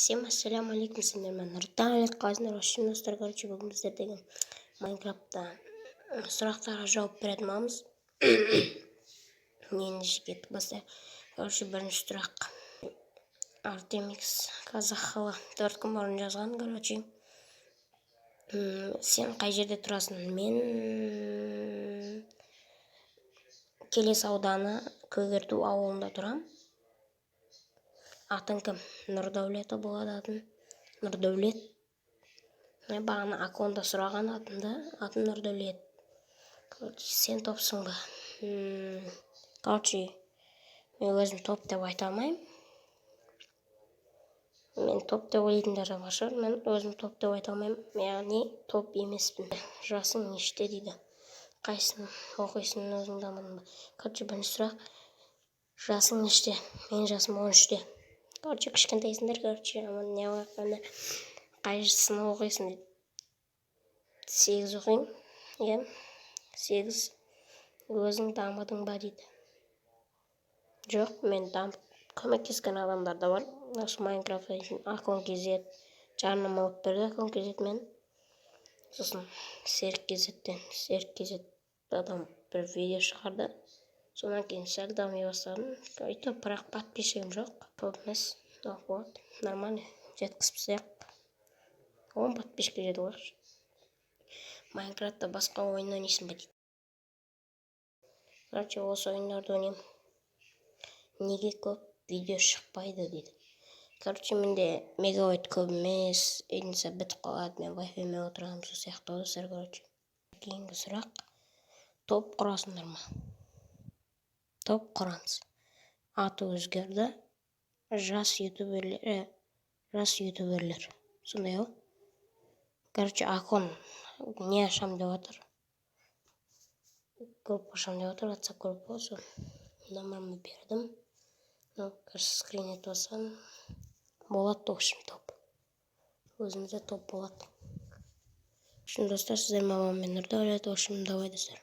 Всем ассаляму алейкум, сендермен нұртан қазындар үшін достар. Короче, бүгін біздер деген Майнкрафтта сұрақтарға жауап беретін боламыз. Енді жігет бастайық. Короче, бірінші сұрақ. Артемикс Казахова 4 күн бұрын жазған. Короче, сен қай жерде тұрасың? Мен Келес ауданы Көгерту ауылында тұрам. Атың кім? Нұрдәулеті болады атын. Нұрдәулет. Бағана аконда сұраған атымды. Атым Нұрдәулет. Короче, сен топсың ба? Короче, мен өзім топ деп айта алмаймын. Мен топ деп ойлайтындар да бар шығар. Мен өзім топ деп айта алмаймын. Яғни топ емеспін. Жасың неште дейді. Қайсың оқисың, өзің дамыдың ба? Короче, бірінші сұрақ. Жасың неште? Менің жасым 13-те. Короче, кішкентайсыңдар, короче, не оқығанда қай сынып оқисың дейді. 8 оқимын. Иә, 8. Өзің дамыдың ба дейді. Жоқ, мен дамып көмектескен адамдар да бар. Осы Майнкрафтта үшін Акон KZ жарнама алып берді. Акон KZ мен. Сосын Серік KZ адам бір видео шығарды. Сонан кейін сәл дами бастадым. Өйтіп, бірақ подписчигім жоқ. Көп емес. Вот, нормально. Жеткізіпсек. 10 подписчикке жетіп алайықшы. Майнкрафтта басқа ойын ойнайсың ба дейді. Короче, осы ойындарды ойнаймын. Неге көп видео шықпайды дейді. Короче, менде мегабайт көп емес. Едінсе бітіп қалады. Мен Wi-Fi-мен отырамын. Сол сияқты достар, короче. Кейінгі сұрақ. Топ құрасыңдар ма? Топ құрамыз. Аты өзгерді. Жас ютуберлер. Сондай ғой. Короче, Акон не ашам деп отыр. Группа ашам деп отыр. WhatsApp группа. Сол номерімді бердім. Скрин етіп алсам болады, в общем, топ. Өзімізде топ болады. В общем, достар, сіздер мамам мен Нұрдәулет. В общем, давай, достар.